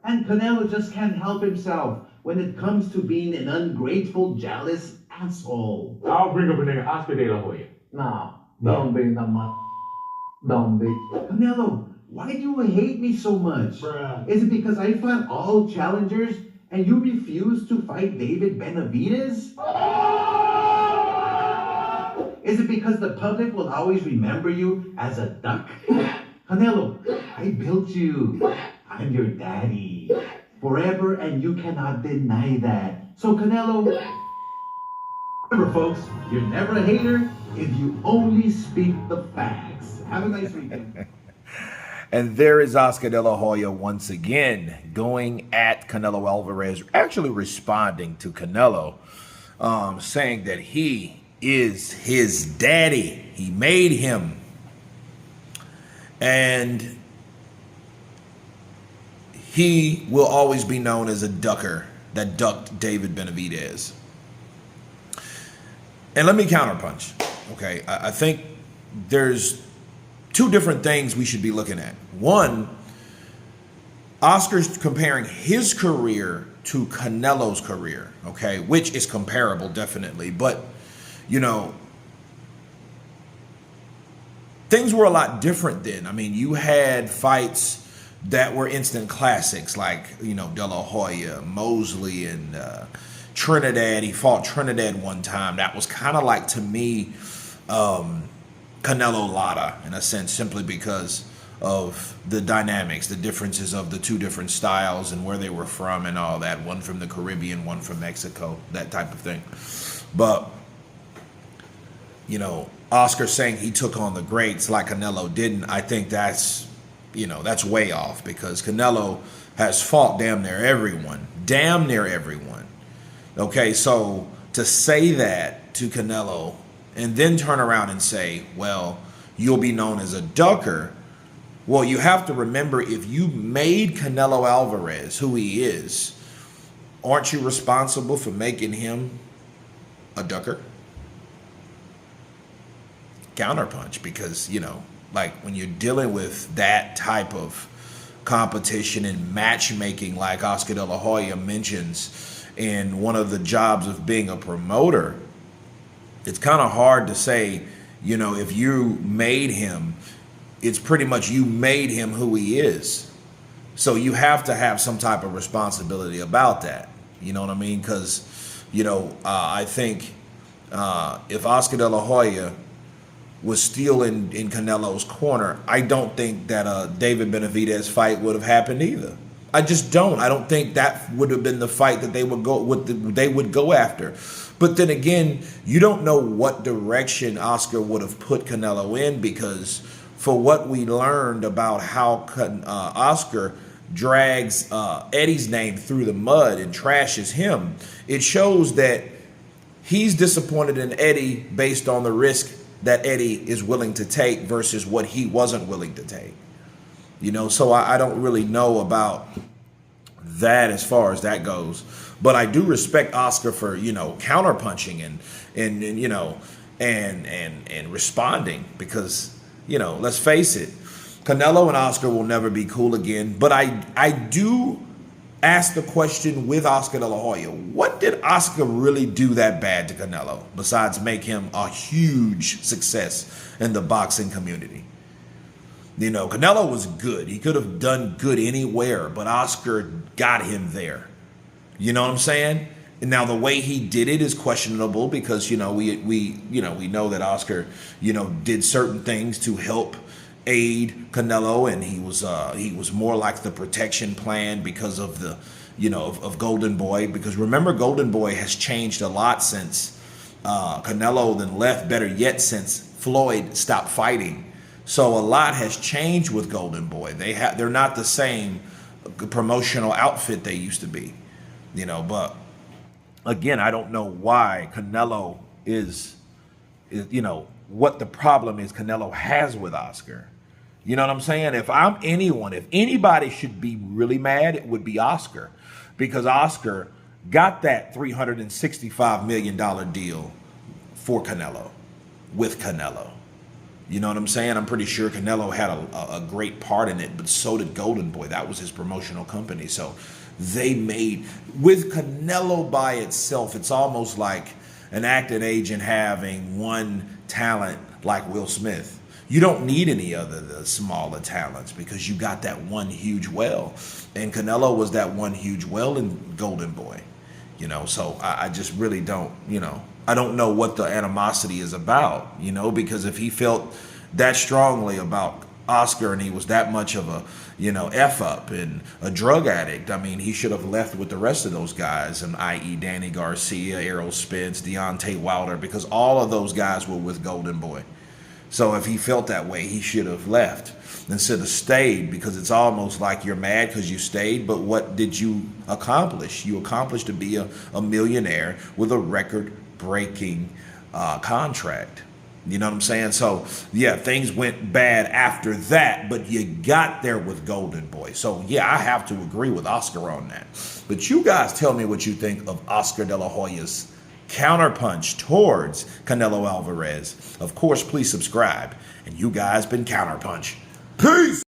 And Canelo just can't help himself when it comes to being an ungrateful, jealous asshole. I'll bring up a nigga Oscar De La Hoya. No, don't bring that much. Don't be. Canelo, why do you hate me so much? Bruh. Is it because I fought all challengers and you refuse to fight David Benavidez? Is it because the public will always remember you as a duck? Canelo, I built you. I'm your daddy. Forever, and you cannot deny that. So Canelo, remember folks, you're never a hater if you only speak the facts. Have a nice weekend. And there is Oscar De La Hoya once again going at Canelo Alvarez, actually responding to Canelo, saying that he is his daddy. He made him. And he will always be known as a ducker that ducked David Benavidez. And let me counterpunch. Okay, I think there's two different things we should be looking at. One, Oscar's comparing his career to Canelo's career, okay, which is comparable, definitely. But, you know, things were a lot different then. I mean, you had fights that were instant classics, like, you know, De La Hoya, Mosley, and Trinidad. He fought Trinidad one time. That was kind of like, to me, Canelo Lara, in a sense, simply because of the dynamics, the differences of the two different styles and where they were from and all that. One from the Caribbean, one from Mexico, that type of thing. But, you know, Oscar saying he took on the greats like Canelo didn't, I think that's, you know, that's way off, because Canelo has fought damn near everyone. Damn near everyone. Okay, so to say that to Canelo and then turn around and say, well, you'll be known as a ducker. Well, you have to remember, if you made Canelo Alvarez who he is, aren't you responsible for making him a ducker? Counterpunch, because, you know, like when you're dealing with that type of competition and matchmaking, like Oscar De La Hoya mentions in one of the jobs of being a promoter, it's kind of hard to say, you know, if you made him, it's pretty much you made him who he is. So you have to have some type of responsibility about that. You know what I mean? Because, you know, I think if Oscar De La Hoya was still in Canelo's corner, I don't think that a David Benavidez fight would have happened either. I just don't. I don't think that would have been the fight that they would go after. But then again, you don't know what direction Oscar would have put Canelo in, because for what we learned about how Oscar drags Eddie's name through the mud and trashes him, it shows that he's disappointed in Eddie based on the risk that Eddie is willing to take versus what he wasn't willing to take. You know, so I don't really know about that as far as that goes. But I do respect Oscar for, you know, counterpunching and you know, and responding, because, you know, let's face it, Canelo and Oscar will never be cool again. But I do ask the question with Oscar De La Hoya, what did Oscar really do that bad to Canelo besides make him a huge success in the boxing community? You know, Canelo was good. He could have done good anywhere, but Oscar got him there. You know what I'm saying? And now the way he did it is questionable, because, you know, we know that Oscar, you know, did certain things to help aid Canelo, and he was more like the protection plan because of the, you know, of Golden Boy. Because remember, Golden Boy has changed a lot since Canelo then left. Better yet, since Floyd stopped fighting. So a lot has changed with Golden Boy. They're not the same promotional outfit they used to be, you know. But again, I don't know why Canelo is you know, what the problem is Canelo has with Oscar. You know what I'm saying? If I'm anyone, if anybody should be really mad, it would be Oscar, because Oscar got that $365 million deal for Canelo, with Canelo. You know what I'm saying? I'm pretty sure Canelo had a great part in it, but so did Golden Boy. That was his promotional company. So they made, with Canelo by itself, it's almost like an acting agent having one talent like Will Smith. You don't need any other the smaller talents because you got that one huge well. And Canelo was that one huge well in Golden Boy. You know, so I just really don't, you know, I don't know what the animosity is about, you know, because if he felt that strongly about Oscar and he was that much of a, you know, F up and a drug addict, I mean, he should have left with the rest of those guys, and i.e. Danny Garcia, Errol Spence, Deontay Wilder, because all of those guys were with Golden Boy. So if he felt that way, he should have left instead of stayed, because it's almost like you're mad because you stayed, but what did you accomplish? You accomplished to be a millionaire with a record-breaking contract. You know what I'm saying? So, yeah, things went bad after that, but you got there with Golden Boy. So, yeah, I have to agree with Oscar on that. But you guys tell me what you think of Oscar De La Hoya's counterpunch towards Canelo Alvarez. Of course, please subscribe. And you guys been Counterpunch. Peace!